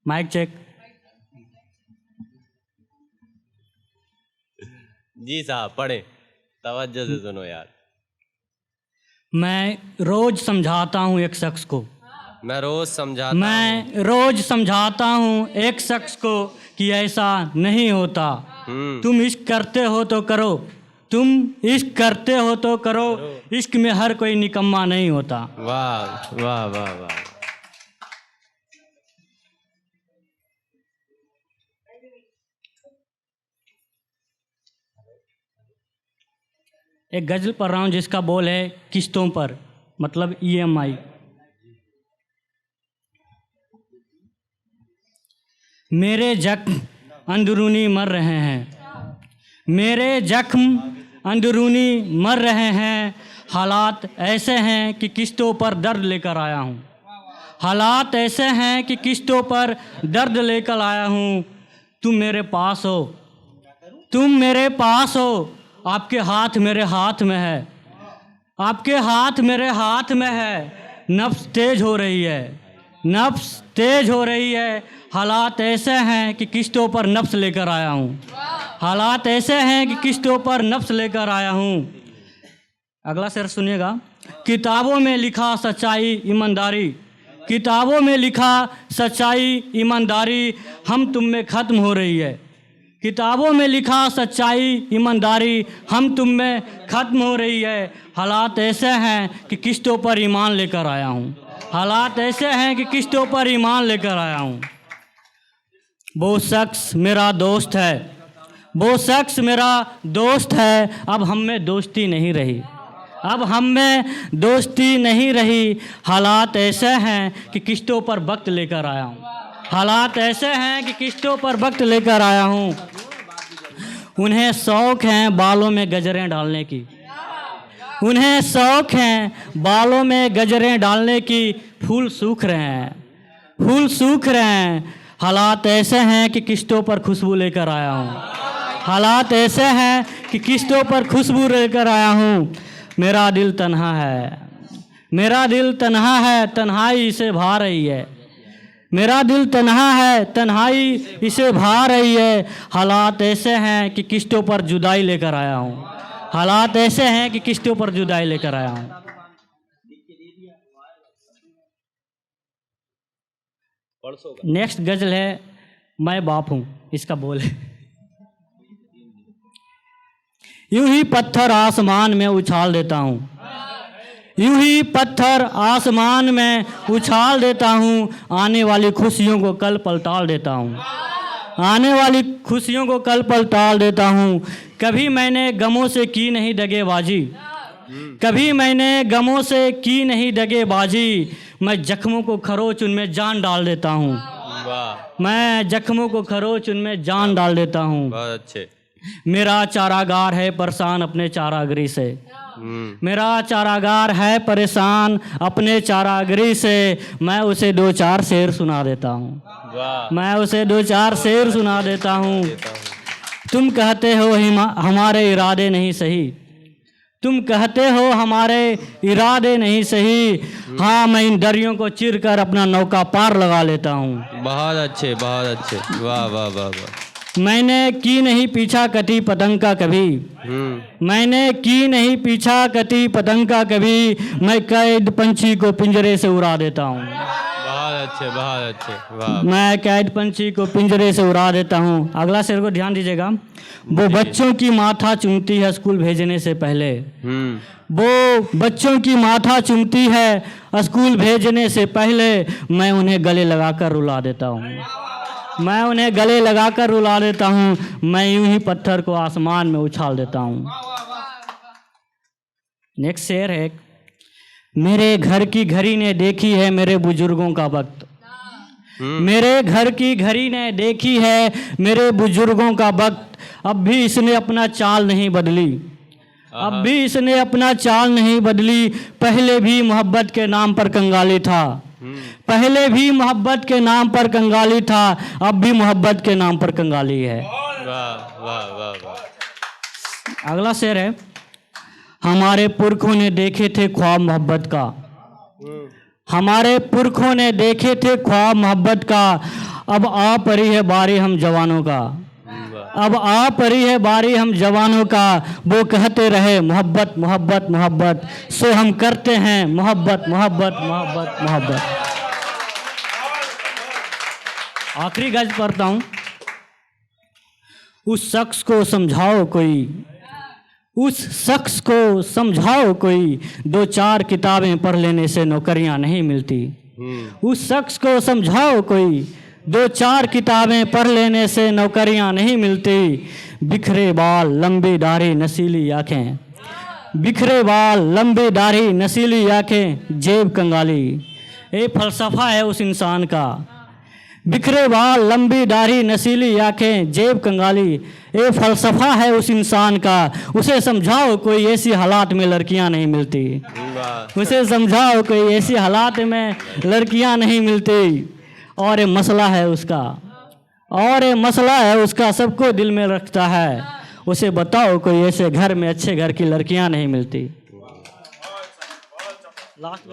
Mic check. जी साहब पढ़े, तवज्जो से सुनो यार। मैं रोज समझाता हूँ एक शख्स को, मैं रोज समझाता मैं रोज समझाता हूँ एक शख्स को कि ऐसा नहीं होता। तुम इश्क करते हो तो करो, तुम इश्क करते हो तो करो, इश्क में हर कोई निकम्मा नहीं होता। वाह वाह वाह वाह। एक गज़ल पढ़ रहा हूँ जिसका बोल है किस्तों पर, मतलब EMI। मेरे जख्म अंदरूनी मर रहे हैं, मेरे जख्म अंदरूनी मर रहे हैं, हालात ऐसे हैं कि किस्तों पर दर्द लेकर आया हूँ, हालात ऐसे हैं कि किस्तों पर दर्द लेकर आया हूँ। तुम मेरे पास हो, तुम मेरे पास हो, आपके हाथ मेरे हाथ में है, आपके हाथ मेरे हाथ में है। नफ्स तेज हो रही है, नफ्स तेज हो रही है, हालात ऐसे हैं कि किस्तों पर नफ्स लेकर आया हूँ, हालात ऐसे हैं कि किस्तों पर नफ्स लेकर आया हूँ। अगला शेर सुनिएगा। किताबों में लिखा सच्चाई ईमानदारी, किताबों में लिखा सच्चाई ईमानदारी हम तुम में ख़त्म हो रही है, किताबों में लिखा सच्चाई ईमानदारी हम तुम में ख़त्म हो रही है। हालात ऐसे हैं कि किस्तों पर ईमान लेकर आया हूँ, हालात ऐसे हैं कि किस्तों पर ईमान लेकर आया हूँ। वो शख्स मेरा दोस्त है, वो शख्स मेरा दोस्त है, अब हम में दोस्ती नहीं रही, अब हम में दोस्ती नहीं रही। हालात ऐसे हैं कि किस्तों पर वक्त लेकर आया हूँ, हालात ऐसे हैं कि किस्तों पर वक्त लेकर आया हूँ। उन्हें शौक़ हैं बालों में गजरें डालने की, उन्हें शौक़ हैं बालों में गजरें डालने की, फूल सूख रहे हैं, फूल सूख रहे हैं। हालात ऐसे हैं कि किस्तों पर खुशबू लेकर आया हूँ, हालात ऐसे हैं कि किस्तों पर खुशबू लेकर आया हूँ। मेरा दिल तन्हा है, मेरा दिल तन्हा है, तन्हाई इसे भा रही है, मेरा दिल तन्हा है, तन्हाई इसे भा रही है। हालात ऐसे हैं कि किस्तों पर जुदाई लेकर आया हूँ, हालात ऐसे हैं कि किस्तों पर जुदाई लेकर आया हूँ। नेक्स्ट गज़ल है मैं बाप हूँ, इसका बोल है। यूं ही पत्थर आसमान में उछाल देता हूँ, यूं ही पत्थर आसमान में उछाल देता हूँ, आने वाली खुशियों को कल पल टाल देता हूँ, आने वाली खुशियों को कल पल टाल देता हूँ। कभी मैंने गमों से की नहीं दगेबाजी, कभी मैंने गमों से की नहीं दगेबाजी, मैं जख्मों को खरोच उनमें जान डाल देता हूँ, मैं जख्मों को खरोच उनमें जान डाल देता हूँ। बहुत अच्छे। मेरा चारागार है परेशान अपने चारागरी से, मेरा चारागार है परेशान अपने चारागरी से, मैं उसे दो चार शेर सुना देता हूँ, मैं उसे दो चार शेर सुना देता हूँ। तुम कहते हो हमारे इरादे नहीं सही, तुम कहते हो हमारे इरादे नहीं सही, हाँ मैं इन दरियों को चीर कर अपना नौका पार लगा लेता हूँ। बहुत अच्छे, बहुत अच्छे, वाह वाह वाह वाह। मैंने की नहीं पीछा कटी पतंग का कभी, मैंने की नहीं पीछा कटी पतंग का कभी, मैं कैद पंछी को पिंजरे से उड़ा देता हूँ, बहुत अच्छे, बहुत अच्छे, वाह। मैं कैद पंछी को पिंजरे से उड़ा देता हूँ। अगला शेर को ध्यान दीजिएगा। वो बच्चों की माथा चूमती है स्कूल भेजने से पहले, वो बच्चों की माथा चूमती है स्कूल भेजने से पहले, मैं उन्हें गले लगाकर रुला देता हूँ, मैं उन्हें गले लगाकर रुला देता हूँ, मैं यूं ही पत्थर को आसमान में उछाल देता हूँ। नेक्स्ट शेर है। मेरे घर की घड़ी ने देखी है मेरे बुजुर्गों का वक्त, मेरे घर की घड़ी ने देखी है मेरे बुजुर्गों का वक्त, अब भी इसने अपना चाल नहीं बदली, अब भी इसने अपना चाल नहीं बदली, पहले भी मोहब्बत के नाम पर कंगाली था, पहले भी मोहब्बत के नाम पर कंगाली था, अब भी मोहब्बत के नाम पर कंगाली है। वाह वाह वाह वाह। अगला शेर है। हमारे पुरखों ने देखे थे ख्वाब मोहब्बत का, हमारे पुरखों ने देखे थे ख्वाब मोहब्बत का, अब आ पड़ी है बारी हम जवानों का। अब आ पड़ी है बारी हम जवानों का, वो कहते रहे मोहब्बत मोहब्बत मोहब्बत, सो हम करते हैं मोहब्बत मोहब्बत मोहब्बत मोहब्बत। आखिरी गज़ल पढ़ता हूँ। उस शख्स को समझाओ कोई, उस शख्स को समझाओ कोई, 2-4 किताबें पढ़ लेने से नौकरियां नहीं मिलती। उस शख्स को समझाओ कोई, 2-4 किताबें पढ़ लेने से नौकरियां नहीं मिलती। बिखरे बाल लंबी दाढ़ी नसीली आँखें, बिखरे बाल लंबी दाढ़ी नसीली आँखें, जेब कंगाली, ये फलसफा है उस इंसान का। बिखरे बाल लंबी दाढ़ी नसीली आँखें, जेब कंगाली, ये फलसफा है उस इंसान का। उसे समझाओ कोई ऐसी हालात में लड़कियां नहीं मिलती। उसे समझाओ कोई ऐसी हालात में लड़कियां नहीं मिलती। और ये मसला है उसका, और ये मसला है उसका, सबको दिल में रखता है। उसे बताओ कोई ऐसे घर में अच्छे घर की लड़कियां नहीं मिलती। लास्ट